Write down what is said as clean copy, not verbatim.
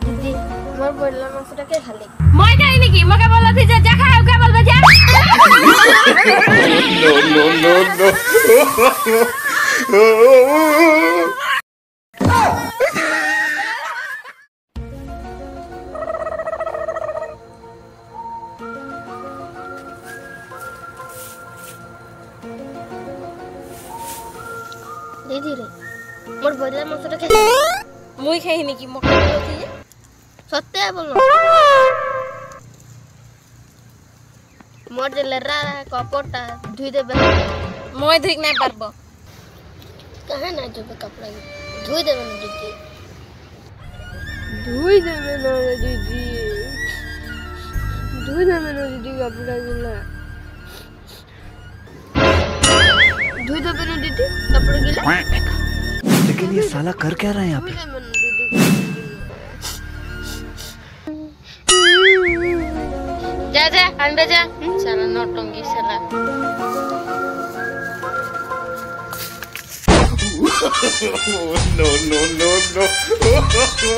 दीदी मोर बोलला मासुटा के खाली মই খাই নেকি মকে বলছি যে যা খাও কে বলবে যা दीदी रे मोर बोलला मासुटा के মই খাই নেকি মকে বলছি যে सत्य बोलो मोर जे लरा कपड़ा धुई देबे মই ধুই নাই পারবো कहां ना जबे कपड़ा धुई देबे ना दीदी ধুই দেবে না দিদি ধুই দেবে না দিদি কপড়া গুলা धुई देबे ना दीदी कपड़ा गिला लेकिन ये साला कर क्या रहा है यहाँ पे? जा जा अंदर जा साला नौटंकी साला No, no, no, no.